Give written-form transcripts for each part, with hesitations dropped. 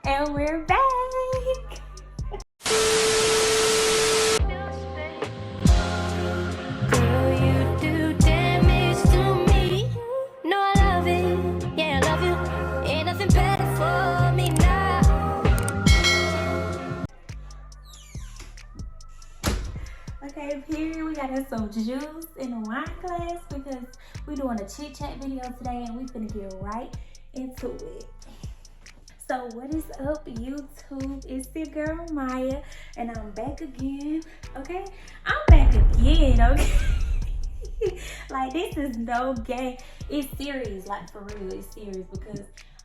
And we're back. Girl, you do damage to me. No, I love it. Yeah, I love you. Ain't nothing better for me now. Okay, here we got us some juice in a wine glass because we're doing a chit chat video today and we finna get right into it. So what is up, YouTube? It's your girl Maya and I'm back again. Okay, I'm back again. Okay. Like, this is no game. It's serious, like, for real, it's serious because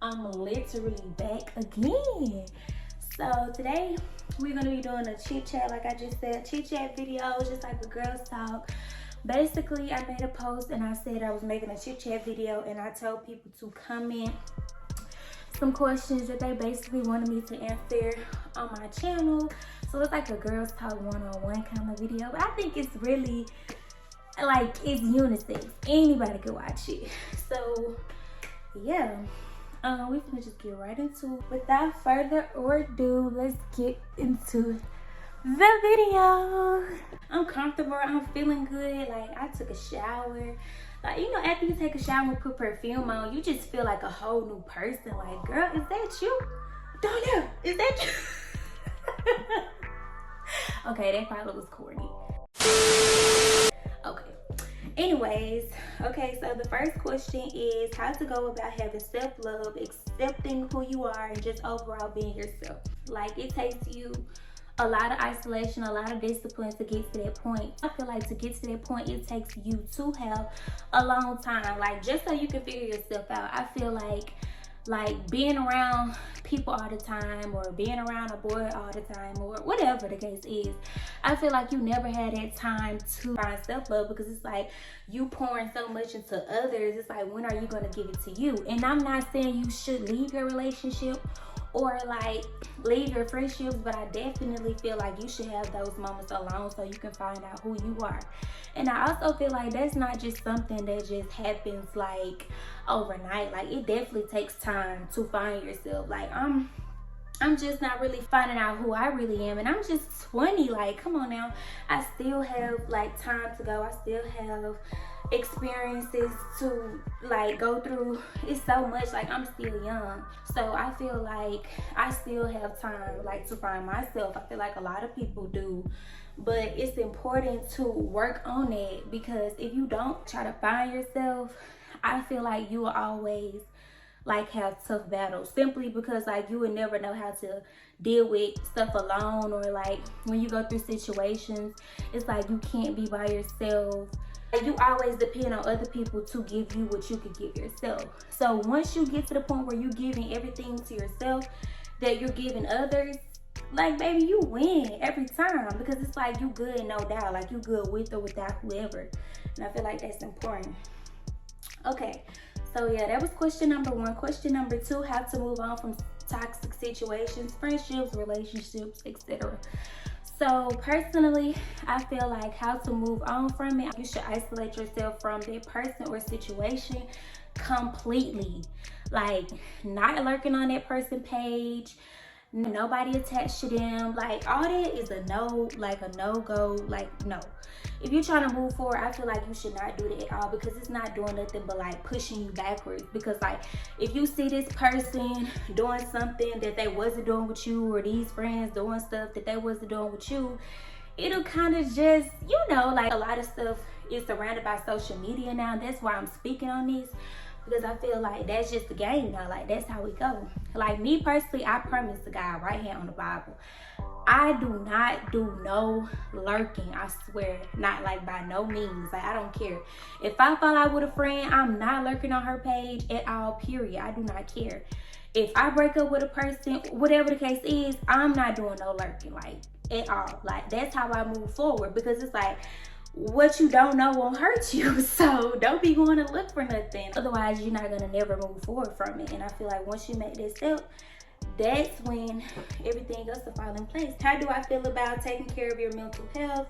I'm literally back again. So today we're gonna be doing a chit chat, like I just said, chit chat video, just like a girl's talk. Basically, I made a post and I said I was making a chit chat video, and I told people to comment some questions that they basically wanted me to answer on my channel. So it's like a girl's talk one-on-one kind of video, but I think it's really, like, it's unisex. Anybody can watch it. So yeah, we finna just get right into it. Without further ado, let's get into the video. I'm comfortable, I'm feeling good. Like, I took a shower. Like, you know, after you take a shower and put perfume on, you just feel like a whole new person. Like, girl, is that you? Don't know. Is that you? Okay, that probably was corny. Okay. Anyways, okay, so the first question is how to go about having self-love, accepting who you are, and just overall being yourself. Like, it takes you a lot of isolation, a lot of discipline to get to that point. I feel like to get to that point, it takes you to have a long time, like, just so you can figure yourself out. I feel like being around people all the time, or being around a boy all the time, or whatever the case is, I feel like you never had that time to find self-love, because it's like you pouring so much into others. It's like, when are you going to give it to you? And I'm not saying you should leave your relationship or like leave your friendships, but I definitely feel like you should have those moments alone so you can find out who you are. And I also feel like that's not just something that just happens like overnight. Like, it definitely takes time to find yourself. Like, I'm just not really finding out who I really am, and I'm just 20. Like, come on now, I still have like time to go. I still have experiences to like go through. It's so much. Like, I'm still young, so I feel like I still have time, like, to find myself. I feel like a lot of people do, but it's important to work on it, because if you don't try to find yourself, I feel like you will always like have tough battles, simply because like you would never know how to deal with stuff alone, or like when you go through situations, it's like you can't be by yourself. Like, you always depend on other people to give you what you could give yourself. So once you get to the point where you're giving everything to yourself that you're giving others, like, baby, you win every time, because it's like you good, no doubt. Like, you good with or without whoever, and I feel like that's important. Okay, so yeah, that was question number one. Question number two, how to move on from toxic situations, friendships, relationships, etc. So personally, I feel like how to move on from it, you should isolate yourself from that person or situation completely. Like, not lurking on that person's page, nobody attached to them. Like, all that is a no, like a no-go. Like, no. If you're trying to move forward, I feel like you should not do that at all, because it's not doing nothing but like pushing you backwards. Because like, if you see this person doing something that they wasn't doing with you, or these friends doing stuff that they wasn't doing with you, it'll kind of just, you know, like, a lot of stuff is surrounded by social media now. That's why I'm speaking on this, because I feel like that's just the game now. Like, that's how we go. Like, me personally, I promise to God right here on the Bible, I do not do no lurking. I swear, not, like, by no means. Like, I don't care. If I fall out with a friend, I'm not lurking on her page at all, period. I do not care. If I break up with a person, whatever the case is, I'm not doing no lurking, like, at all. Like, that's how I move forward, because it's like, what you don't know won't hurt you. So don't be going to look for nothing. Otherwise, you're not gonna never move forward from it. And I feel like once you make that step, that's when everything else will fall in place. How do I feel about taking care of your mental health?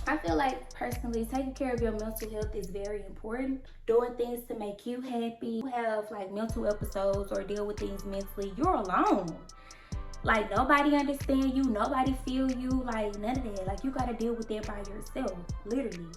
I feel like personally taking care of your mental health is very important. Doing things to make you happy. You have like mental episodes or deal with things mentally, you're alone. Like nobody understand you, nobody feel you, like none of that. Like you gotta deal with that by yourself, literally.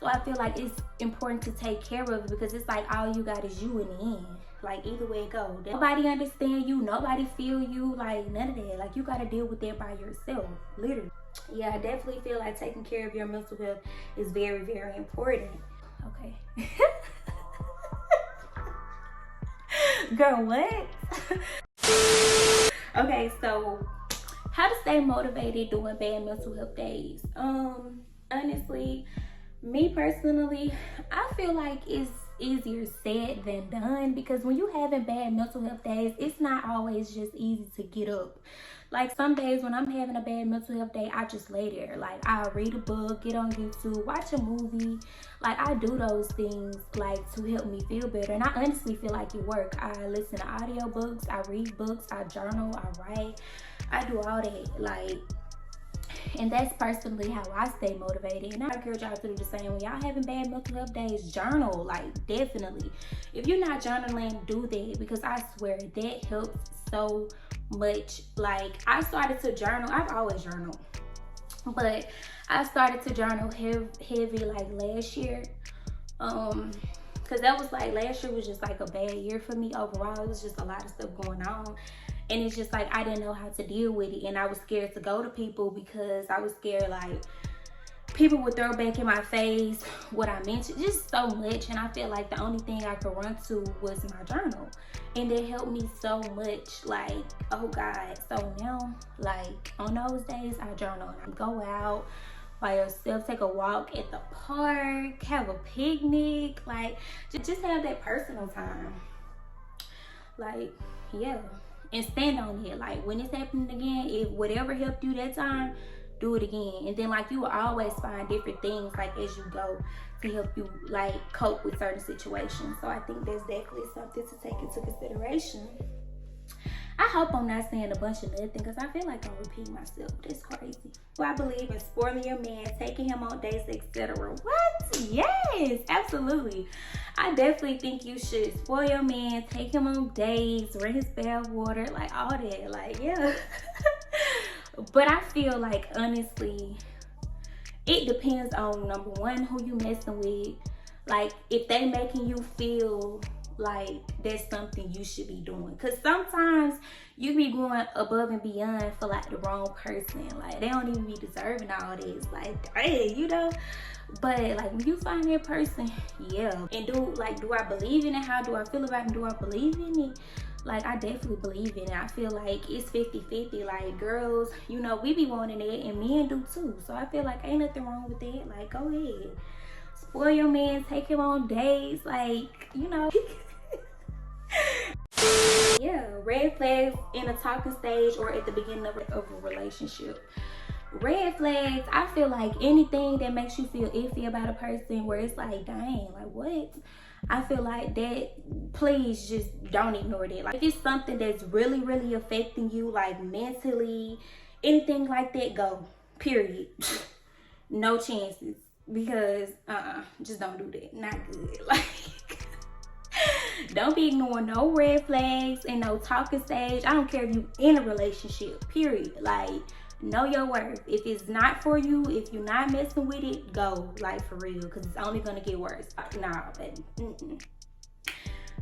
So I feel like it's important to take care of it because it's like all you got is you in the end. Like either way it goes. Nobody understand you, nobody feel you, like none of that. Like you gotta deal with that by yourself, literally. Yeah, I definitely feel like taking care of your mental health is very, very important. Okay. Girl, what? Okay, so how to stay motivated during bad mental health days. Honestly, me personally, I feel like it's easier said than done because when you having bad mental health days, it's not always just easy to get up. Like some days when I'm having a bad mental health day, I just lay there. Like I'll read a book, get on YouTube, watch a movie. Like I do those things like to help me feel better. And I honestly feel like it works. I listen to audiobooks, I read books, I journal, I write. I do all that. Like, and that's personally how I stay motivated. And I encourage y'all to do the same. When y'all having bad mental health days, journal. Like definitely. If you're not journaling, do that because I swear that helps so much. Like I started to journal. I've always journaled, but I started to journal heavy like last year. Because that was like last year was just like a bad year for me overall. It was just a lot of stuff going on. And it's just like I didn't know how to deal with it. And I was scared to go to people because I was scared like people would throw back in my face what I mentioned, just so much. And I feel like the only thing I could run to was my journal. And it helped me so much. Like, oh God. So now, like on those days, I journal and I go out by yourself, take a walk at the park, have a picnic, like just have that personal time. Like, yeah. And stand on it. Like when it's happening again, if whatever helped you that time, do it again. And then like you will always find different things like as you go to help you like cope with certain situations. So I think that's definitely something to take into consideration. I hope I'm not saying a bunch of nothing because I feel like I'm repeating myself. That's crazy. So I believe in spoiling your man, taking him on dates, etc. What? Yes, absolutely. I definitely think you should spoil your man, take him on dates, ring his bath water, like all that. Like, yeah. But I feel like honestly, it depends on number one, who you messing with. Like if they making you feel like that's something you should be doing, because sometimes you be going above and beyond for like the wrong person. Like they don't even be deserving all this, like hey, you know. But like when you find that person, yeah. And do I believe in it? How do I feel about it? Do I believe in it? Like I definitely believe in it. I feel like it's 50-50. Like girls, you know, we be wanting it and men do too. So I feel like ain't nothing wrong with that. Like go ahead, spoil your man, take him on dates, like, you know. Yeah, red flags in a talking stage or at the beginning of a relationship. Red flags, I feel like anything that makes you feel iffy about a person where it's like, dang, like what? I feel like that, please just don't ignore that. Like if it's something that's really, really affecting you, like mentally, anything like that, go, period. No chances, because just don't do that. Not good. Like don't be ignoring no red flags and no talking stage. I don't care if you in a relationship, period. Like know your worth. If it's not for you, if you're not messing with it, go, like for real, because it's only gonna get worse. Nah, baby.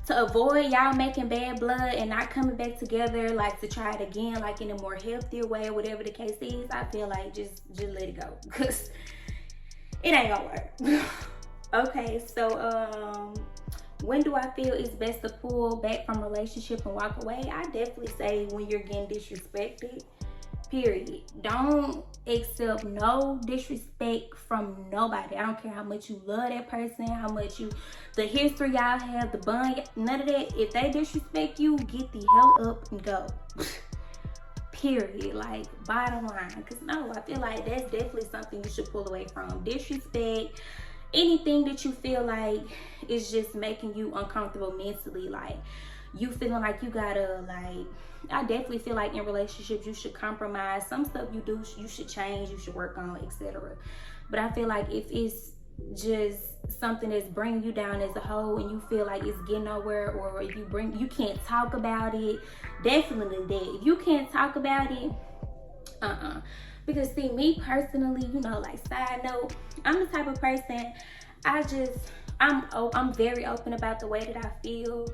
To avoid y'all making bad blood and not coming back together, like to try it again, like in a more healthier way, whatever the case is, I feel like just let it go, because it ain't gonna work. Okay, so when do I feel it's best to pull back from a relationship and walk away? I definitely say when you're getting disrespected, period. Don't accept no disrespect from nobody. I don't care how much you love that person, how much the history y'all have, the bond, none of that. If they disrespect you, get the hell up and go. Period. Like bottom line. Because no, I feel like that's definitely something you should pull away from. Disrespect, anything that you feel like is just making you uncomfortable mentally, like you feeling like you gotta, like, I definitely feel like in relationships you should compromise. Some stuff you do, you should change, you should work on, etc. But I feel like if it's just something that's bringing you down as a whole and you feel like it's getting nowhere, or if you can't talk about it, definitely that. If you can't talk about it, because see, me personally, you know, like side note, I'm the type of person, I'm very open about the way that I feel.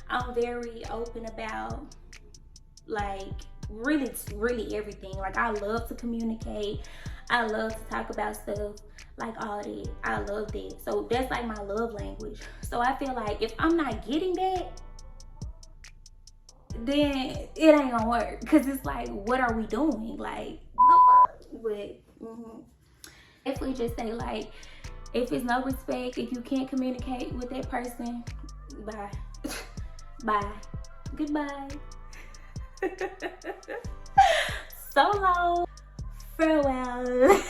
I'm very open about like really everything. Like I love to communicate. I love to talk about stuff, like all that. I love that. So that's like my love language. So I feel like if I'm not getting that, then it ain't gonna work. Cause it's like, what are we doing? Like, but if we just say like, if it's no respect, if you can't communicate with that person, bye. Bye. Goodbye. So long. Farewell.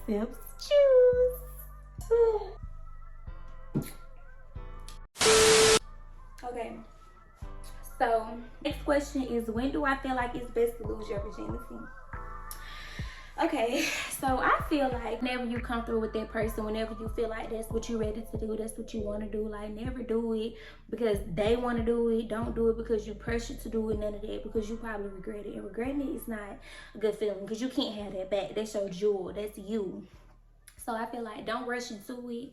Sips choose. Okay. So next question is, when do I feel like it's best to lose your virginity? Okay, so I feel like whenever you're comfortable with that person, whenever you feel like that's what you're ready to do, that's what you want to do, like never do it because they want to do it. Don't do it because you're pressured to do it, none of that, because you probably regret it. And regretting it is not a good feeling because you can't have that back. That's your jewel. That's you. So I feel like don't rush into it.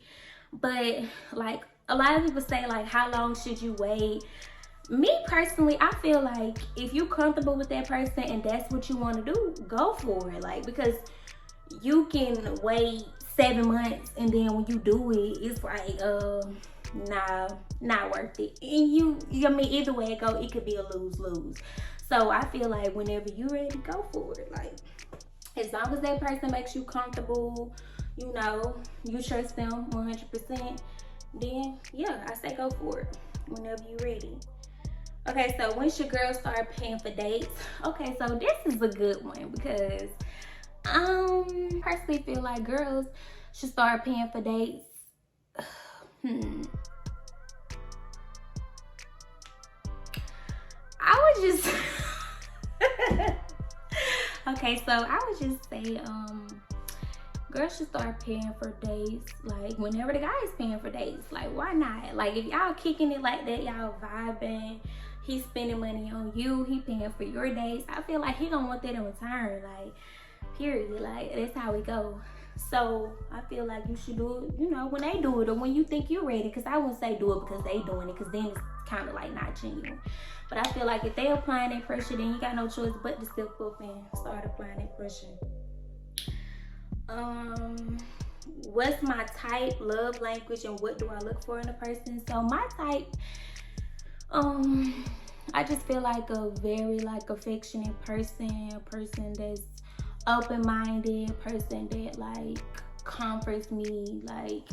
But like a lot of people say, like, how long should you wait? Me personally, I feel like if you're comfortable with that person and that's what you want to do, go for it. Like, because you can wait 7 months and then when you do it, it's like, nah, not worth it. And I mean, either way it go, it could be a lose-lose. So I feel like whenever you're ready, go for it. Like, as long as that person makes you comfortable, you know, you trust them 100%, then yeah, I say go for it whenever you're ready. Okay, so when should girls start paying for dates? Okay, so this is a good one because I personally feel like girls should start paying for dates. I would just okay, so I would just say girls should start paying for dates like whenever the guy is paying for dates. Like, why not? Like, if y'all kicking it like that, y'all vibing, he's spending money on you, he paying for your dates, I feel like he gonna want that in return. Like, period. Like, that's how we go. So I feel like you should do it, you know, when they do it or when you think you're ready. Because I wouldn't say do it because they doing it, because then it's kind of like not genuine. But I feel like if they applying that pressure, then you got no choice but to step up and start applying that pressure. What's my type, love language, and what do I look for in a person? So my type, I just feel like a very like affectionate person, a person that's open-minded, person that like comforts me, like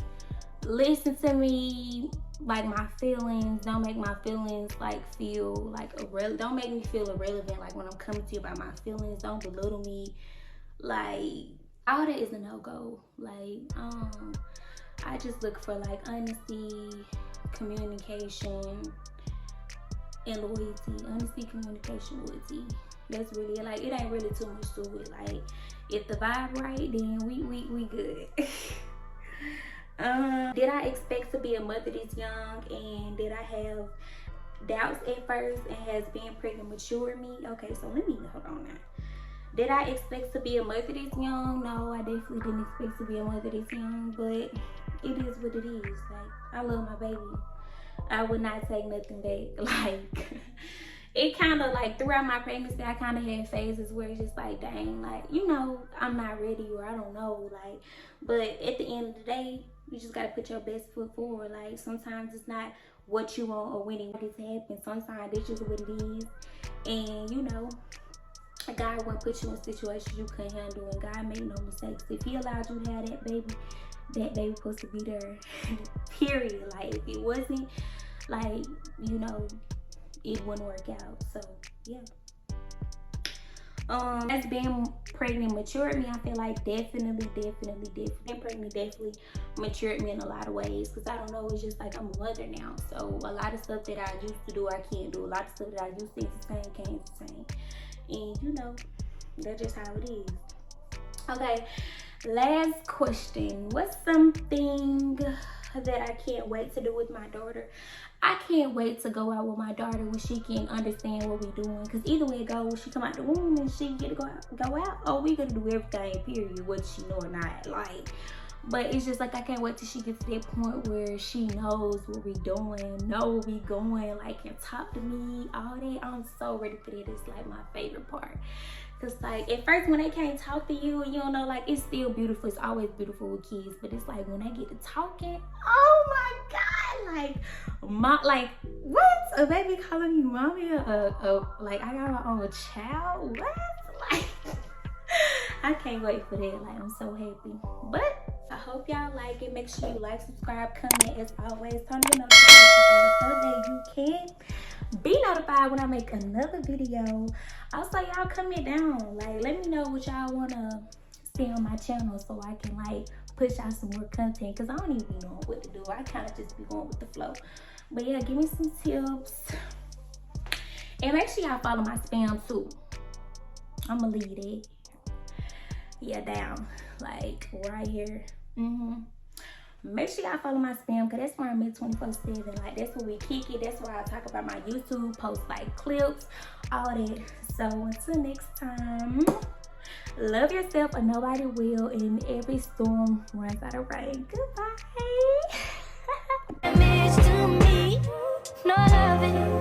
listen to me, like my feelings, don't make my feelings like feel like don't make me feel irrelevant, like when I'm coming to you about my feelings, don't belittle me, like all that is a no-go. Like I just look for like honesty, communication, and loyalty. Honesty, communication, loyalty. That's really it. Like, it ain't really too much to it. Like, if the vibe right, then we good. Did I expect to be a mother this young, and did I have doubts at first, and has being pregnant matured me? Okay, so let me hold on now. Did I expect to be a mother this young? No, I definitely didn't expect to be a mother this young, but it is what it is. Like, I love my baby. I would not take nothing back. Like, it kind of like throughout my pregnancy, I kind of had phases where it's just like, dang, like, you know, I'm not ready, or I don't know, like, but at the end of the day, you just got to put your best foot forward. Like, sometimes it's not what you want or when it gets to happen. Sometimes it's just what it is. And, you know, God won't put you in situations you couldn't handle, and God made no mistakes. If he allowed you to have that baby supposed to be there. Period. Like, if it wasn't, like, you know, it wouldn't work out. So yeah. As being pregnant matured me, I feel like definitely being pregnant definitely matured me in a lot of ways, because I don't know, it's just like I'm a mother now, so a lot of stuff that I used to do I can't do, a lot of stuff that I used to entertain can't entertain, and you know, that's just how it is. Okay, last question. What's something that I can't wait to do with my daughter? I can't wait to go out with my daughter where she can understand what we're doing. Because either way it goes, she come out the womb and she get to go out. Oh, we gonna do everything, period, whether she know or not. Like, but it's just like I can't wait till she gets to that point where she knows what we're doing, know where we going, like can talk to me, all that. I'm so ready for that. It's like my favorite part. Cause like at first when they can't talk to you and you don't know, like it's still beautiful. It's always beautiful with kids, but it's like when they get to talking, oh my god, like what? A baby calling you mommy? Like I got my own child? What? Like I can't wait for that. Like I'm so happy. But I hope y'all like it. Make sure you like, subscribe, comment as always. Turn the notifications so that you can be notified when I make another video. Also, y'all comment down. Like, let me know what y'all wanna see on my channel so I can like push out some more content. Cause I don't even know what to do. I kind of just be going with the flow. But yeah, give me some tips. And make sure y'all follow my spam too. I'ma leave it. Yeah, down. Like right here. Make sure y'all follow my spam because that's where I'm at 24/7. Like that's where we kick it. That's where I talk about my YouTube, post like clips, all that. So until next time, love yourself or nobody will, and every storm runs out of rain. Goodbye. Damage to me, no, I love it.